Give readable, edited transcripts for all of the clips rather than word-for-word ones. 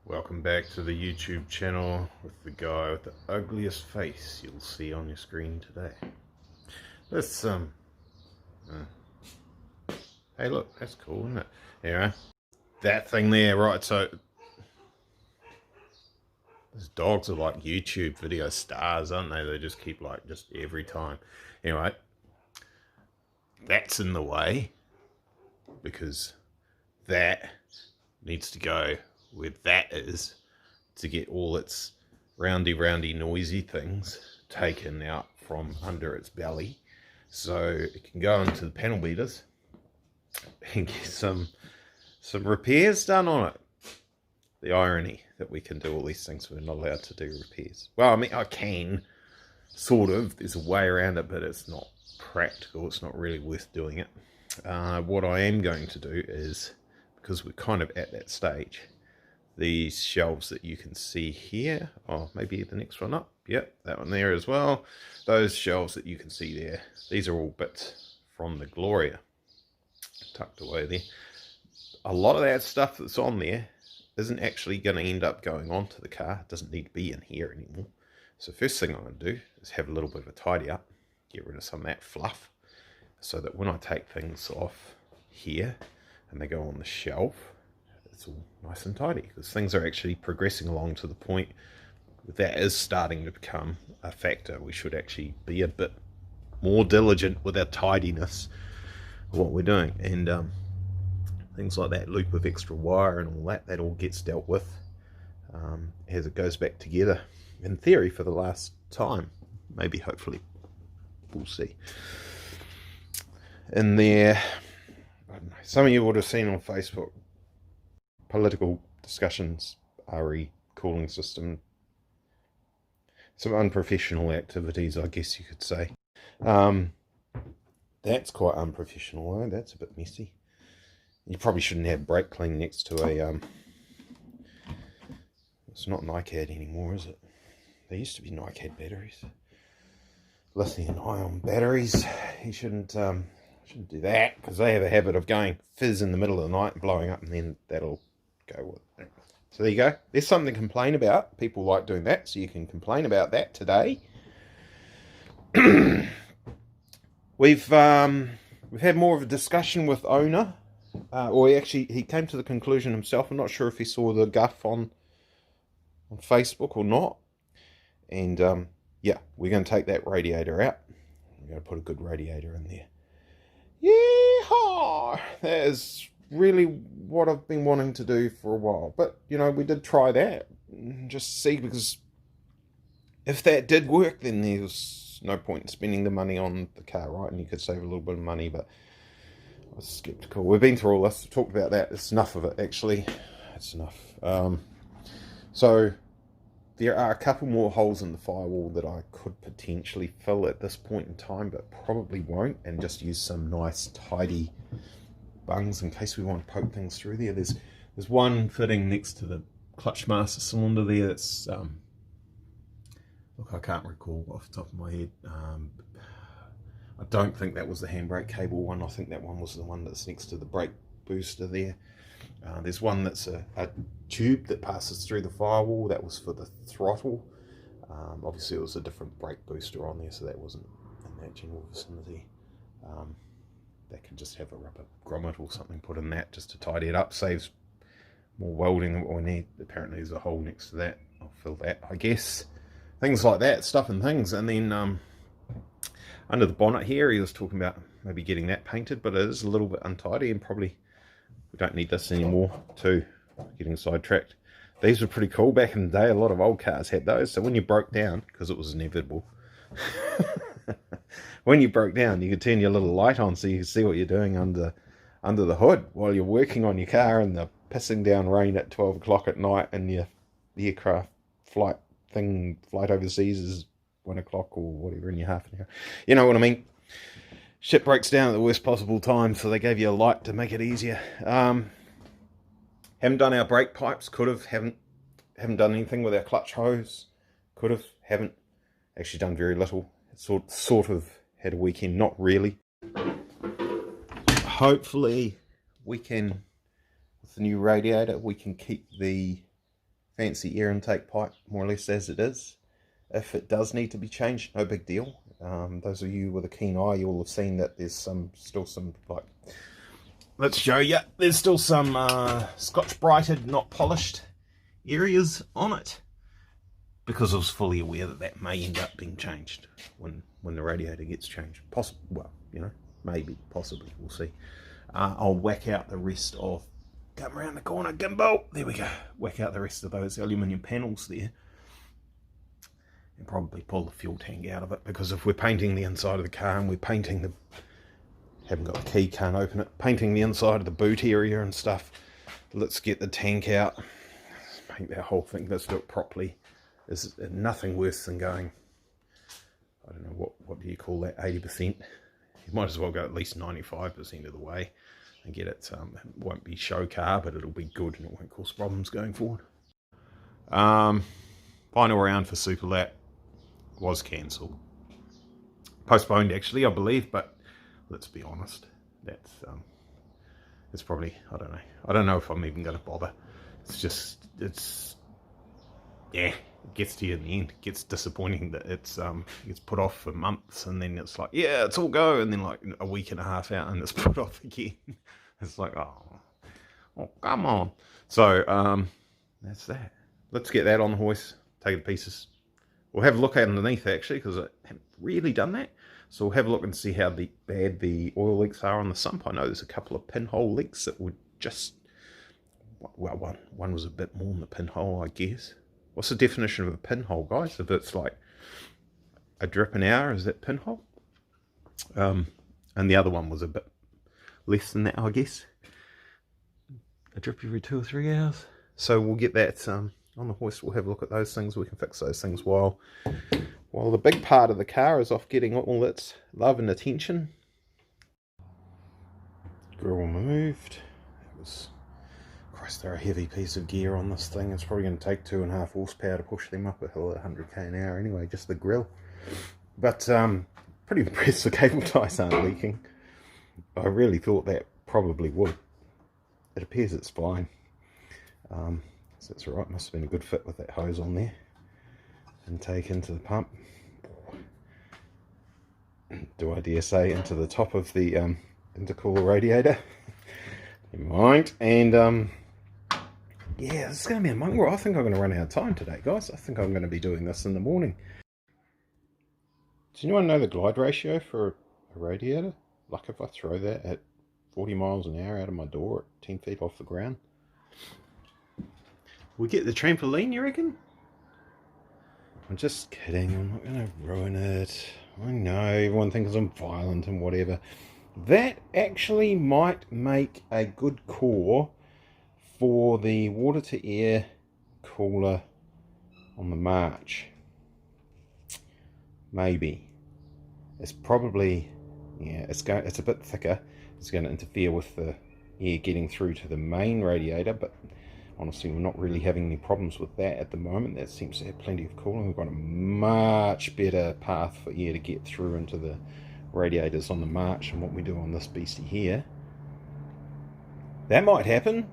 Welcome back to the YouTube channel with the guy with the ugliest face you'll see on your screen today. This hey look, that's cool, isn't it? Anyway, that thing there, right, so these dogs are like YouTube video stars, aren't they? They just keep like, just every time. Anyway, that's in the way because that needs to go where that is to get all its roundy noisy things taken out from under its belly so it can go into the panel beaters and get some repairs done on it. The irony that we can do all these things, we're not allowed to do repairs. Well, I mean, I can, sort of. There's a way around it, but it's not practical. It's not really worth doing it. What I am going to do is, because we're kind of at that stage, these shelves that you can see here, oh, maybe the next one up, yep, that one there as well. Those shelves that you can see there, these are all bits from the Gloria, tucked away there. A lot of that stuff that's on there isn't actually going to end up going onto the car. It doesn't need to be in here anymore. So first thing I'm going to do is have a little bit of a tidy up, get rid of some of that fluff, so that when I take things off here and they go on the shelf, it's all nice and tidy, because things are actually progressing along to the point that is starting to become a factor. We should actually be a bit more diligent with our tidiness of what we're doing, and things like that loop of extra wire and all that all gets dealt with as it goes back together, in theory, for the last time. Maybe, hopefully, we'll see. In there, I don't know, some of you would have seen on Facebook, political discussions, RE cooling system, some unprofessional activities, I guess you could say. That's quite unprofessional, though. That's a bit messy. You probably shouldn't have brake clean next to a it's not NiCad anymore, is it? There used to be NiCad batteries, lithium-ion batteries. You shouldn't do that, because they have a habit of going fizz in the middle of the night and blowing up, and then that'll go with it. So there you go. There's something to complain about. People like doing that, so you can complain about that today. We've had more of a discussion with owner, or he came to the conclusion himself. I'm not sure if he saw the guff on Facebook or not. And yeah, we're going to take that radiator out. We're going to put a good radiator in there. Yeehaw! That is really what I've been wanting to do for a while. But, you know, we did try that, just to see, because if that did work, then there's no point in spending the money on the car, right? And you could save a little bit of money, but I was skeptical. We've been through all this, we've talked about that. It's enough of it, actually. It's enough. So there are a couple more holes in the firewall that I could potentially fill at this point in time, but probably won't, and just use some nice tidy bungs in case we want to poke things through there. There's one fitting next to the clutch master cylinder there. That's look, I can't recall off the top of my head. I don't think that was the handbrake cable one. I think that one was the one that's next to the brake booster there. There's one that's a tube that passes through the firewall. That was for the throttle. Obviously, it was a different brake booster on there, so that wasn't in that general vicinity. That can just have a rubber grommet or something put in that just to tidy it up. Saves more welding than what we need. Apparently, there's a hole next to that. I'll fill that, I guess. Things like that, stuff and things. And then under the bonnet here, he was talking about maybe getting that painted, but it is a little bit untidy, and probably we don't need this anymore too. Getting sidetracked. These were pretty cool back in the day. A lot of old cars had those. So when you broke down, because it was inevitable, when you broke down, you could turn your little light on so you could see what you're doing under the hood while you're working on your car in the pissing down rain at 12 o'clock at night, and your aircraft flight overseas is 1 o'clock or whatever in your half an hour. You know what I mean? Shit breaks down at the worst possible time, so they gave you a light to make it easier. Haven't done our brake pipes. Could have. Haven't done anything with our clutch hose. Could have. Haven't. Actually done very little. Sort of had a weekend. Not really. Hopefully we can, with the new radiator, we can keep the fancy air intake pipe more or less as it is. If it does need to be changed, no big deal. Those of you with a keen eye, you will have seen that there's still some, like, let's show you, there's still some Scotch Brighted, not polished areas on it, because I was fully aware that that may end up being changed when the radiator gets changed. Well, you know, maybe, possibly, we'll see. I'll whack out the rest of, come around the corner, gimbal, there we go, whack out the rest of those aluminium panels there, and probably pull the fuel tank out of it, because if we're painting the inside of the car and we're painting the, haven't got the key, can't open it, painting the inside of the boot area and stuff, let's get the tank out, paint that whole thing, let's do it properly. There's nothing worse than going, I don't know, what do you call that, 80%? You might as well go at least 95% of the way and get it, it won't be show car, but it'll be good and it won't cause problems going forward. Final round for Super Lap was cancelled. Postponed actually, I believe, but let's be honest, that's, it's probably, I don't know if I'm even going to bother. It's just, yeah, it gets to you in the end. It gets disappointing that it's put off for months, and then it's like, yeah, it's all go, and then like a week and a half out and it's put off again. It's like, oh come on. So that's that. Let's get that on the hoist, take it to pieces. We'll have a look at underneath actually, because I haven't really done that. So we'll have a look and see how bad the oil leaks are on the sump. I know there's a couple of pinhole leaks that would just, well, one was a bit more than the pinhole, I guess. What's the definition of a pinhole, guys? If it's like a drip an hour, is that pinhole? And the other one was a bit less than that, I guess. A drip every 2 or 3 hours. So we'll get that on the hoist. We'll have a look at those things. We can fix those things while the big part of the car is off getting all its love and attention. Grill removed. It was, Christ, they're a heavy piece of gear on this thing. It's probably going to take 2.5 horsepower to push them up a hill at 100k an hour anyway, just the grill. But pretty impressed the cable ties aren't leaking. I really thought that probably would. It appears it's fine. So that's alright, must have been a good fit with that hose on there. Intake into the pump. Do I dare say into the top of the intercooler radiator? Never mind. And yeah, this is going to be a mongrel. I think I'm going to run out of time today, guys. I think I'm going to be doing this in the morning. Does anyone know the glide ratio for a radiator? Like if I throw that at 40 miles an hour out of my door at 10 feet off the ground? We get the trampoline, you reckon? I'm just kidding. I'm not going to ruin it. I know everyone thinks I'm violent and whatever. That actually might make a good core for the water to air cooler on the March. Maybe. It's probably, yeah, it's a bit thicker. It's going to interfere with the air getting through to the main radiator, but honestly we're not really having any problems with that at the moment. That seems to have plenty of cooling. We've got a much better path for air to get through into the radiators on the March than what we do on this beastie here. That might happen.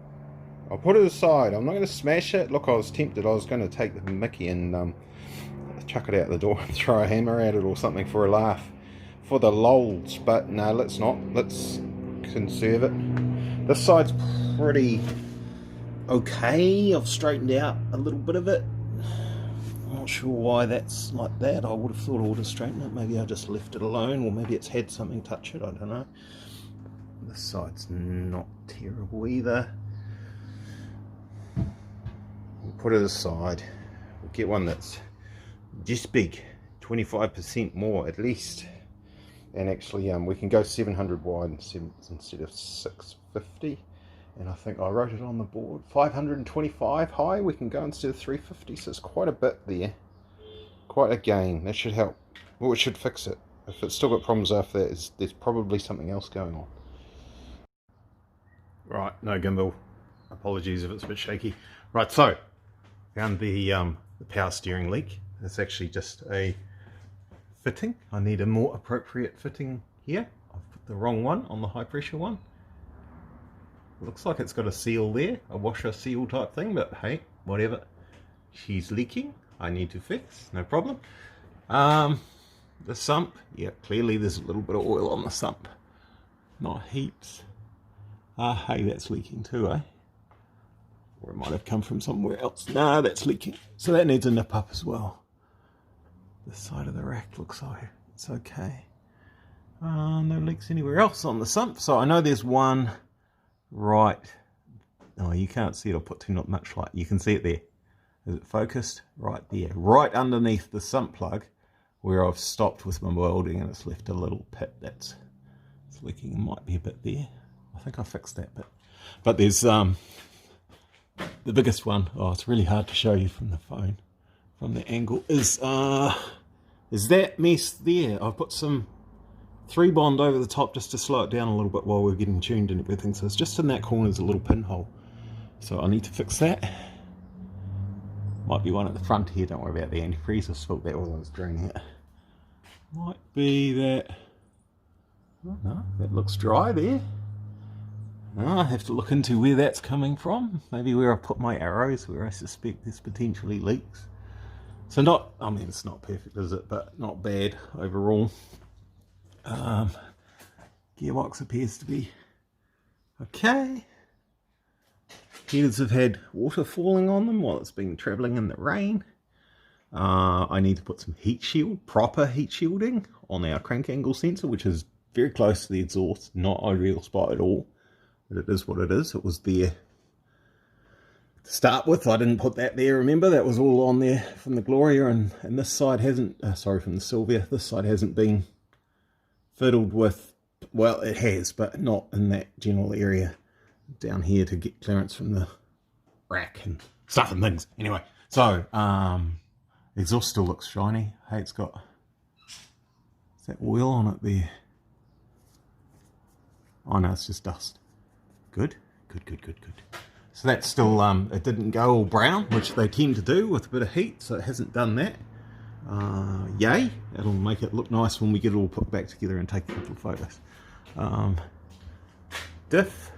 I'll put it aside. I'm not going to smash it. Look, I was tempted. I was going to take the mickey and chuck it out the door and throw a hammer at it or something for a laugh, for the lols, but no, let's not. Let's conserve it. This side's pretty okay. I've straightened out a little bit of it. I'm not sure why that's like that. I would have thought I would have straightened it. Maybe I just left it alone, or maybe it's had something touch it. I don't know. This side's not terrible either. We'll put it aside. We'll get one that's just big, 25% more at least. And actually we can go 700 wide instead of 650. And I think I wrote it on the board, 525 high we can go instead of 350, so it's quite a bit there. Quite a gain. That should help. Well, it should fix it. If it's still got problems after that, there's probably something else going on. Right, no gimbal. Apologies if it's a bit shaky. Right, so found the power steering leak. It's actually just a fitting. I need a more appropriate fitting here. I've put the wrong one on the high pressure one. Looks like it's got a seal there, a washer seal type thing, but hey, whatever. she's leaking. I need to fix, no problem. The sump, yeah, clearly there's a little bit of oil on the sump. Not heaps. Hey, that's leaking too, eh? Or it might have come from somewhere else. No, that's leaking. So that needs a nip up as well. This side of the rack looks like it's okay. No leaks anywhere else on the sump. So I know there's one right. Oh, you can't see it. I'll put too not much light. You can see it there. Is it focused? Right there. Right underneath the sump plug where I've stopped with my welding, and it's left a little pit that's leaking. It might be a bit there. I think I fixed that bit. But there's the biggest one. Oh, it's really hard to show you from the phone, from the angle. Is that mess there? I've put some 3-bond over the top just to slow it down a little bit while we're getting tuned and everything. So it's just in that corner, there's a little pinhole. So I need to fix that. Might be one at the front here. Don't worry about the antifreeze. I spilled that while I was draining it. Might be that. Oh, no, that looks dry there. Oh, I have to look into where that's coming from. Maybe where I put my arrows, where I suspect there's potentially leaks. So not, I mean, it's not perfect, is it? But not bad overall. Gearbox appears to be okay. Heaters have had water falling on them while it's been travelling in the rain. I need to put some heat shield, proper heat shielding on our crank angle sensor, which is very close to the exhaust. Not ideal spot at all, but it is what it is. It was there to start with. I didn't put that there, remember? That was all on there from the Gloria, and this side hasn't, sorry, from the Sylvia. This side hasn't been fiddled with, well, it has, but not in that general area down here to get clearance from the rack and stuff and things. Anyway, so exhaust still looks shiny. Hey, it's got, is that oil on it there? Oh no, it's just dust. Good, good, good, good, good. So that's still, it didn't go all brown, which they tend to do with a bit of heat, so it hasn't done that. Yay, that'll make it look nice when we get it all put back together and take a couple of photos. Diff,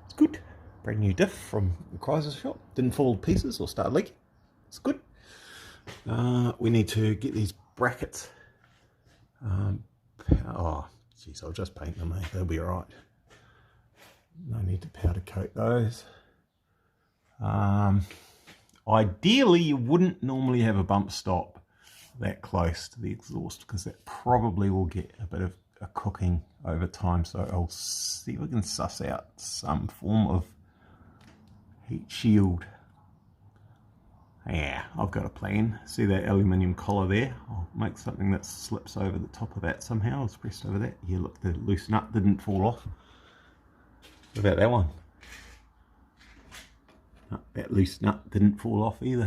it's good. Brand new diff from the Chrysler shop. Didn't fall to pieces or start leaking. It's good. We need to get these brackets. Oh, geez, I'll just paint them, they'll be alright. No need to powder coat those. Ideally, you wouldn't normally have a bump stop that close to the exhaust, because that probably will get a bit of a cooking over time. So I'll see if I can suss out some form of heat shield. Yeah, I've got a plan. See that aluminium collar there? I'll make something that slips over the top of that somehow. It's pressed over that. Yeah, look, the loose nut didn't fall off. What about that one? No, that loose nut didn't fall off either.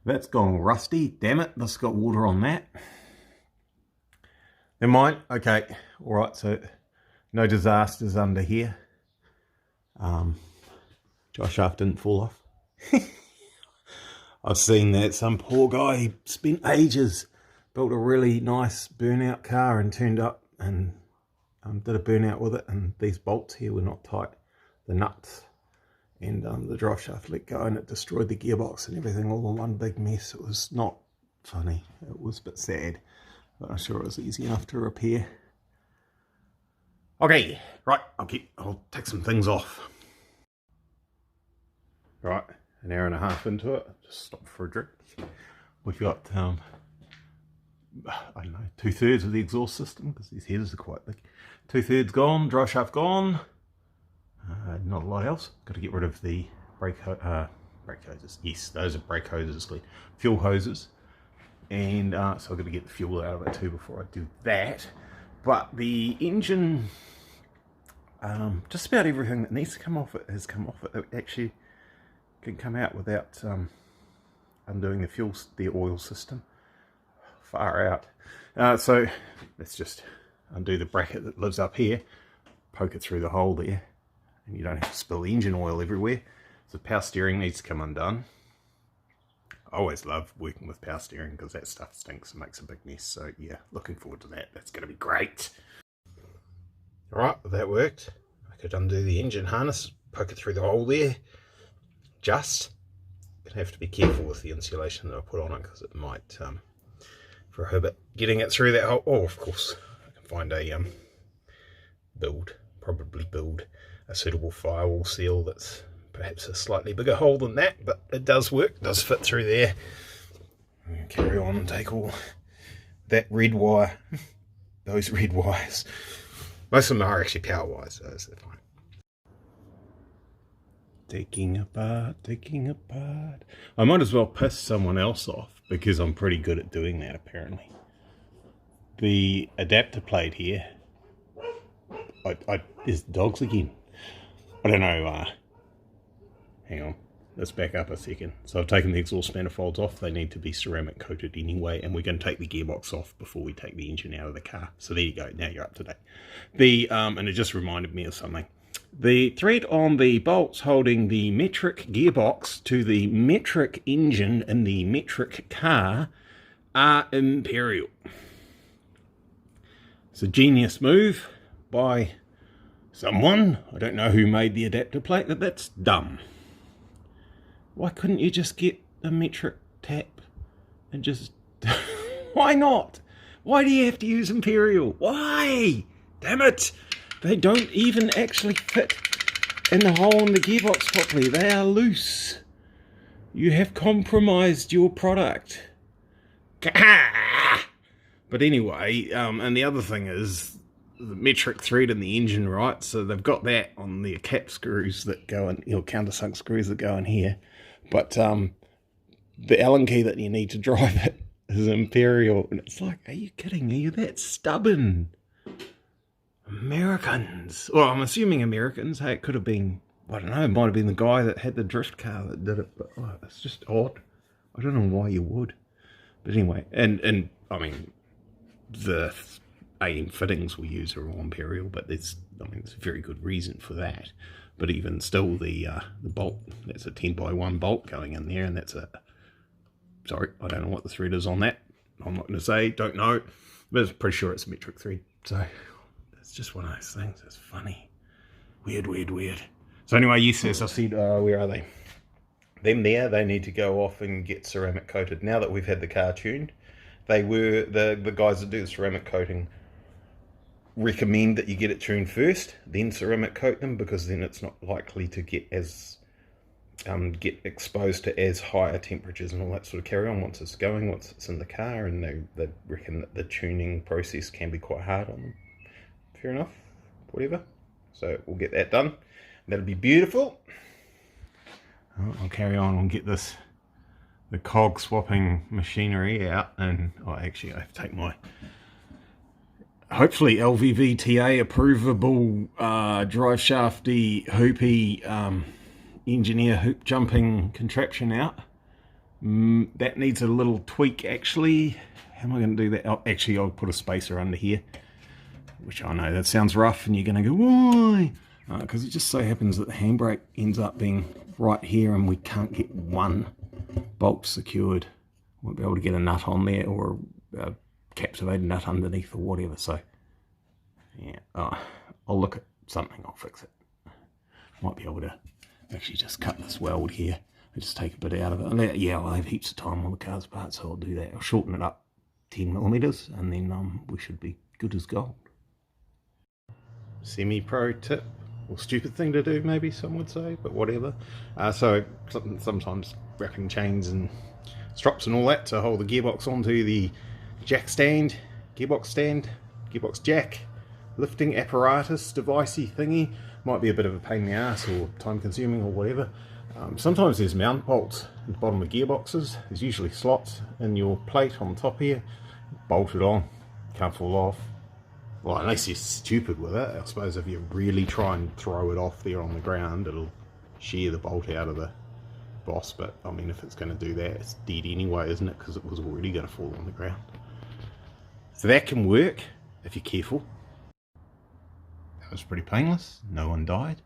That's gone rusty. Damn it, this got water on that. Never mind. Okay, all right. So no disasters under here. Josh shaft didn't fall off. I've seen that. Some poor guy, he spent ages, built a really nice burnout car and turned up and did a burnout with it, and these bolts here were not tight, the nuts, and the drive shaft let go and it destroyed the gearbox and everything all in one big mess. It was not funny. It was a bit sad, but I'm sure it was easy enough to repair. Okay, right, I'll take some things off. Right, an hour and a half into it, just stop for a drink. We've got, I don't know, 2/3 of the exhaust system, because these headers are quite big. 2/3 gone, drive shaft gone. Not a lot else. Got to get rid of the brake hoses. Yes, those are brake hoses, fuel hoses. And so I've got to get the fuel out of it too before I do that. But the engine, just about everything that needs to come off it has come off it. It actually can come out without undoing the oil system. Far out. So let's just undo the bracket that lives up here, poke it through the hole there, and you don't have to spill the engine oil everywhere. So power steering needs to come undone. I always love working with power steering because that stuff stinks and makes a big mess. So yeah, looking forward to that. That's going to be great. Alright, well, that worked. I could undo the engine harness, poke it through the hole there. Just Gonna have to be careful with the insulation that I put on it because it might prohibit getting it through that hole. Oh, of course, I can find a probably build a suitable firewall seal that's perhaps a slightly bigger hole than that, but it does work, it does fit through there. Carry on and take all that red wire, those red wires. Most of them are actually power wires, so that's fine. Taking apart. I might as well piss someone else off because I'm pretty good at doing that apparently. The adapter plate here, there's dogs again. I don't know, hang on, let's back up a second. So I've taken the exhaust manifolds off, they need to be ceramic coated anyway, and we're going to take the gearbox off before we take the engine out of the car. So there you go, now you're up to date. And it just reminded me of something. The thread on the bolts holding the metric gearbox to the metric engine in the metric car are Imperial. It's a genius move by someone. I don't know who made the adapter plate, but that's dumb. Why couldn't you just get a metric tap and just... Why not? Why do you have to use Imperial? Why? Damn it! They don't even actually fit in the hole in the gearbox properly. They are loose. You have compromised your product. But anyway, and the other thing is the metric thread in the engine, right? So they've got that on the cap screws that go in, countersunk screws that go in here. But the Allen key that you need to drive it is Imperial. And it's like, are you kidding? Are you that stubborn? Americans. Well, I'm assuming Americans. Hey, it could have been, I don't know, it might have been the guy that had the drift car that did it. But it's just odd. I don't know why you would. But anyway, and I mean, the AM fittings we use are all Imperial, but there's a very good reason for that. But even still, the bolt, that's a 10x1 bolt going in there, and that's a, sorry, I don't know what the thread is on that. I'm not going to say, don't know, but I'm pretty sure it's a metric thread. So it's just one of those things. It's funny. Weird. So anyway, yes, as I said, where are they? Them there, they need to go off and get ceramic coated. Now that we've had the car tuned, they were, the guys that do the ceramic coating recommend that you get it tuned first, then ceramic coat them, because then it's not likely to get as get exposed to as higher temperatures and all that sort of carry on once it's going, once it's in the car, and they reckon that the tuning process can be quite hard on them. Fair enough, whatever. So we'll get that done. That'll be beautiful. I'll carry on and get the cog swapping machinery out, and actually I have to take my hopefully LVVTA approvable drive shafty hoopy engineer hoop jumping contraption out. That needs a little tweak actually. How am I going to do that? Actually I'll put a spacer under here, which I know that sounds rough and you're going to go, why? Because it just so happens that the handbrake ends up being right here and we can't get one bolt secured. Won't be able to get a nut on there, or a captivated nut underneath, or whatever. So yeah, I'll look at something, I'll fix it. Might be able to actually just cut this weld here and just take a bit out of it. And yeah, I'll have heaps of time on the car's part, so I'll do that. I'll shorten it up 10mm and then we should be good as gold. Semi-pro tip, or stupid thing to do maybe some would say, but whatever. So sometimes wrapping chains and strops and all that to hold the gearbox onto the jack stand, gearbox jack, lifting apparatus, devicey thingy, might be a bit of a pain in the ass or time consuming or whatever. Sometimes there's mount bolts at the bottom of gearboxes. There's usually slots in your plate on top here, bolt it on, can't fall off. Well, unless you're stupid with it. I suppose if you really try and throw it off there on the ground, it'll shear the bolt out of the boss. But I mean, if it's going to do that, it's dead anyway, isn't it? Because it was already going to fall on the ground. So that can work if you're careful. That was pretty painless. No one died.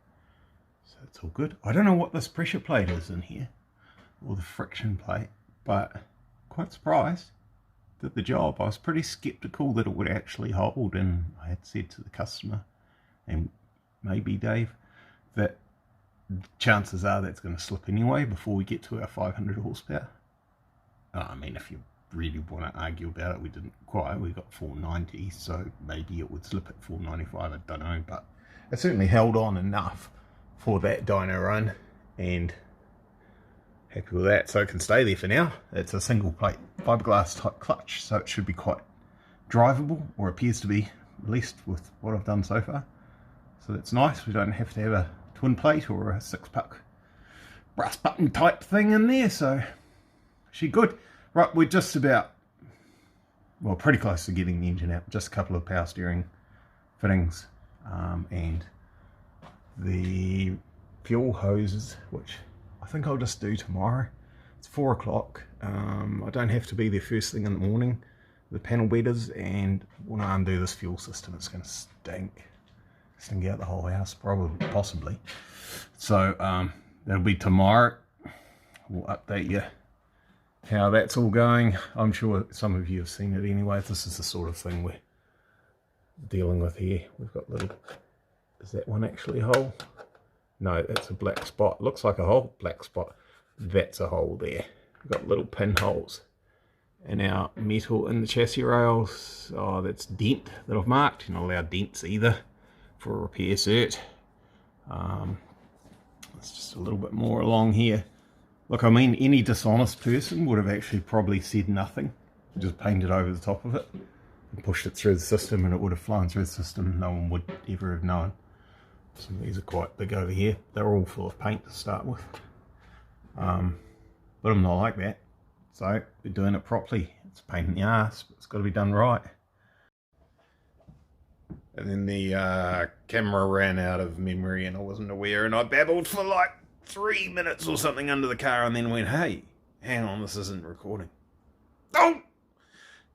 So it's all good. I don't know what this pressure plate is in here, or the friction plate, but quite surprised. Did the job. I was pretty skeptical that it would actually hold, and I had said to the customer, and maybe Dave, that chances are that's going to slip anyway before we get to our 500 horsepower. I mean, if you really want to argue about it, we didn't quite. We got 490, so maybe it would slip at 495. I don't know, but it certainly held on enough for that dyno run, and happy with that. So it can stay there for now. It's a single plate fiberglass type clutch, so it should be quite drivable, or appears to be, at least with what I've done so far. So that's nice. We don't have to have a twin plate or a 6-puck brass button type thing in there, so she good. Right, we're just about, well, pretty close to getting the engine out. Just a couple of power steering fittings and the fuel hoses, which I think I'll just do tomorrow. It's 4 o'clock. I don't have to be there first thing in the morning. The panel beaters, and when I undo this fuel system, it's going to stink out the whole house, probably, possibly. So that'll be tomorrow. We'll update you how that's all going. I'm sure some of you have seen it anyway. This is the sort of thing we're dealing with here. We've got little, is that one actually a hole? No, that's a black spot. Looks like a hole, black spot. That's a hole there. We've got little pinholes in our metal in the chassis rails. Oh, that's dent that I've marked. You're not allowed dents either for a repair cert. It's just a little bit more along here. Look, I mean, any dishonest person would have actually probably said nothing, just painted over the top of it and pushed it through the system, and it would have flown through the system. No one would ever have known. Some of these are quite big over here. They're all full of paint to start with. But I'm not like that. So we're doing it properly. It's a pain in the ass, but it's got to be done right. And then the camera ran out of memory and I wasn't aware, and I babbled for like 3 minutes or something under the car, and then went, hey, hang on, this isn't recording. Oh!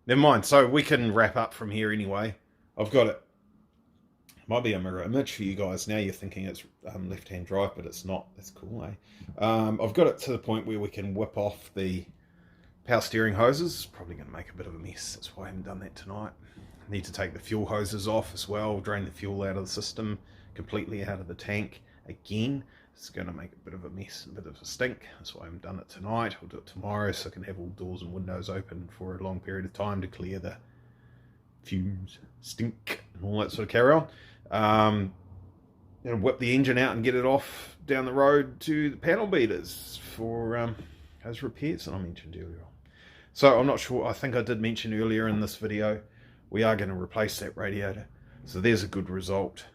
Never mind. So we can wrap up from here anyway. I've got it. Might be a mirror image for you guys. Now you're thinking it's left-hand drive, but it's not. That's cool, eh? I've got it to the point where we can whip off the power steering hoses. Probably going to make a bit of a mess. That's why I haven't done that tonight. I need to take the fuel hoses off as well. Drain the fuel out of the system, completely out of the tank again. It's going to make a bit of a mess, a bit of a stink. That's why I haven't done it tonight. I'll do it tomorrow so I can have all doors and windows open for a long period of time to clear the fumes, stink, and all that sort of carry on. Whip the engine out and get it off down the road to the panel beaters for those repairs that I mentioned earlier on. So I'm not sure, I think I did mention earlier in this video, we are going to replace that radiator. So there's a good result.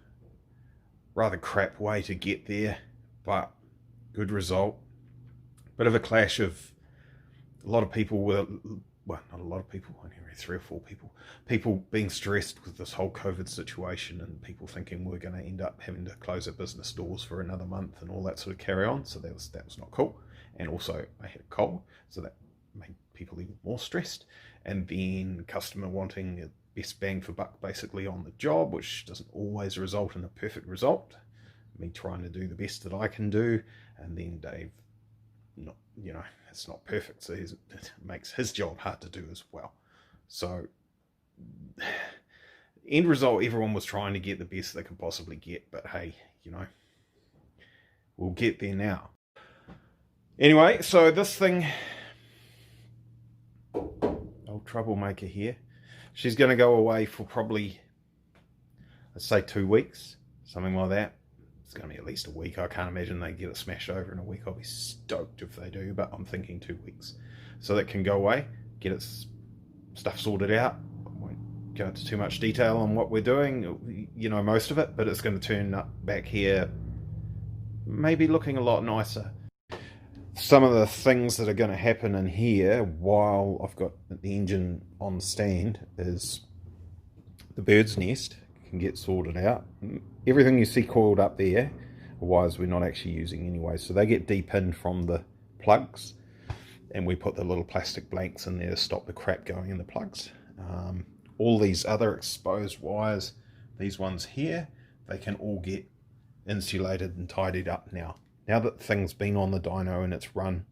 Rather crap way to get there, but good result. Bit of a clash of a lot of people were, well, not a lot of people, only 3 or 4 people being stressed with this whole COVID situation, and people thinking we're going to end up having to close our business doors for another month and all that sort of carry on. So that was not cool. And also I had a cold, so that made people even more stressed. And then customer wanting the best bang for buck basically on the job, which doesn't always result in a perfect result. Me trying to do the best that I can do, and then Dave, not, you know, it's not perfect, so it makes his job hard to do as well. So end result, everyone was trying to get the best they could possibly get, but hey, you know, we'll get there now. Anyway, so this thing, old troublemaker here, she's going to go away for probably, let's say 2 weeks, something like that. It's going to be at least a week. I can't imagine they get it smashed over in a week. I'll be stoked if they do, but I'm thinking 2 weeks. So that can go away, get its stuff sorted out. I won't go into too much detail on what we're doing, you know, most of it, but it's going to turn up back here, maybe looking a lot nicer. Some of the things that are going to happen in here while I've got the engine on stand is the bird's nest can get sorted out. Everything you see coiled up there are wires we're not actually using anyway, so they get depinned from the plugs, and we put the little plastic blanks in there to stop the crap going in the plugs. All these other exposed wires, these ones here, they can all get insulated and tidied up now. Now that the thing's been on the dyno and it's run,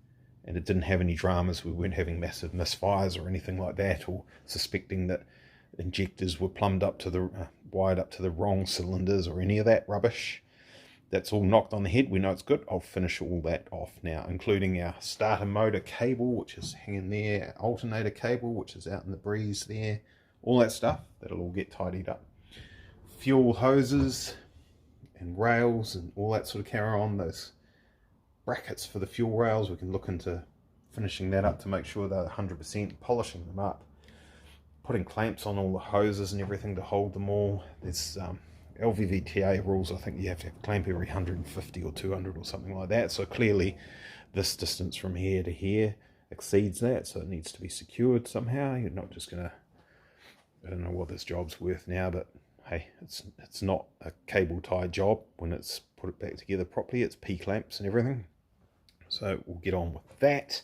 and it didn't have any dramas, we weren't having massive misfires or anything like that, or suspecting that injectors were plumbed up to the wired up to the wrong cylinders or any of that rubbish. that's all knocked on the head. We know it's good. I'll finish all that off now, including our starter motor cable, which is hanging there, our alternator cable, which is out in the breeze there, all that stuff. That'll all get tidied up. Fuel hoses and rails and all that sort of carry on. Those brackets for the fuel rails, we can look into finishing that up to make sure they're 100%, polishing them up, putting clamps on all the hoses and everything to hold them all. There's LVVTA rules, I think you have to have a clamp every 150 or 200 or something like that. So clearly this distance from here to here exceeds that, so it needs to be secured somehow. You're not just gonna, I don't know what this job's worth now, but hey, it's not a cable tie job when it's put it back together properly. It's P-clamps and everything. So we'll get on with that.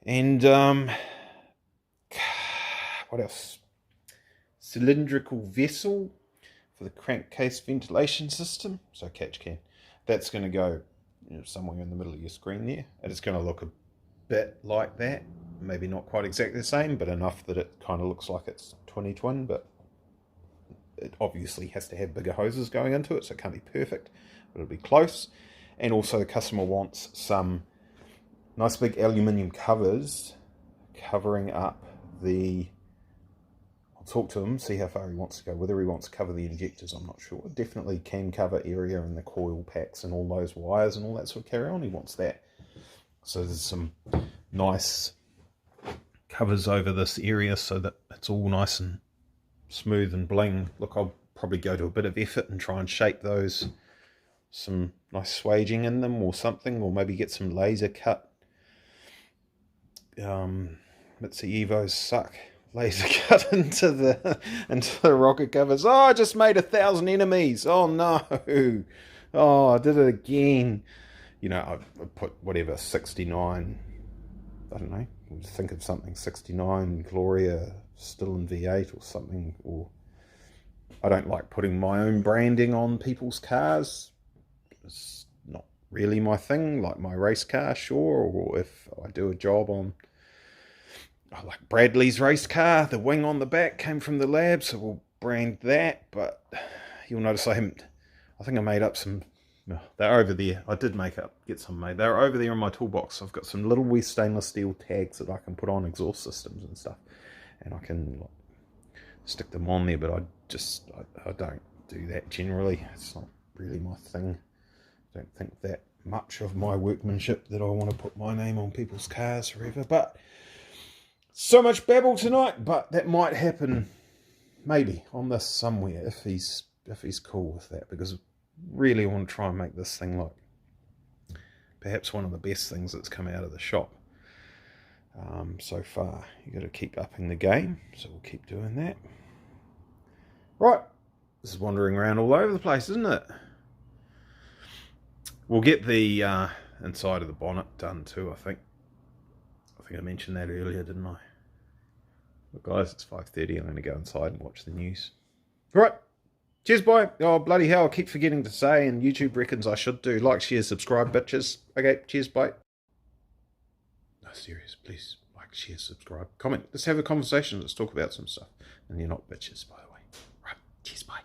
And what else? Cylindrical vessel for the crankcase ventilation system, so catch can. That's going to go, you know, somewhere in the middle of your screen there, and it's going to look a bit like that. Maybe not quite exactly the same, but enough that it kind of looks like it's 20-twin, but it obviously has to have bigger hoses going into it, so it can't be perfect, but it'll be close. And also the customer wants some nice big aluminium covers covering up the, I'll talk to him, see how far he wants to go. Whether he wants to cover the injectors, I'm not sure. Definitely can cover area and the coil packs and all those wires and all that sort of carry on. He wants that. So there's some nice covers over this area so that it's all nice and smooth and bling. Look, I'll probably go to a bit of effort and try and shape those, some nice swaging in them or something, or maybe get some laser cut. Mitsubishi EVOs suck. Laser cut into the rocket covers. Oh, I just made 1,000 enemies. Oh no. Oh, I did it again. You know, I put whatever 69. I don't know. Think of something 69 Gloria still in V8 or something. Or I don't like putting my own branding on people's cars. It's not really my thing. Like my race car, sure. Or if I do a job on, I like Bradley's race car, the wing on the back came from the lab, so we'll brand that. But you'll notice I think I made up some, they're over there. I did get some made. They're over there in my toolbox. I've got some little wee stainless steel tags that I can put on exhaust systems and stuff, and I can stick them on there, but I don't do that generally. It's not really my thing. I don't think that much of my workmanship that I want to put my name on people's cars forever. But so much babble tonight, but that might happen maybe on this somewhere if he's cool with that, because really I want to try and make this thing like perhaps one of the best things that's come out of the shop so far. You got to keep upping the game, so we'll keep doing that. Right, this is wandering around all over the place, isn't it? We'll get the inside of the bonnet done too, I think I mentioned that earlier, didn't I? But guys, it's 5:30. I'm going to go inside and watch the news. Right. Cheers, bye. Oh, bloody hell, I keep forgetting to say, and YouTube reckons I should do. Like, share, subscribe, bitches. Okay, cheers, bye. No, serious, please. Like, share, subscribe, comment. Let's have a conversation. Let's talk about some stuff. And you're not bitches, by the way. Right, cheers, bye.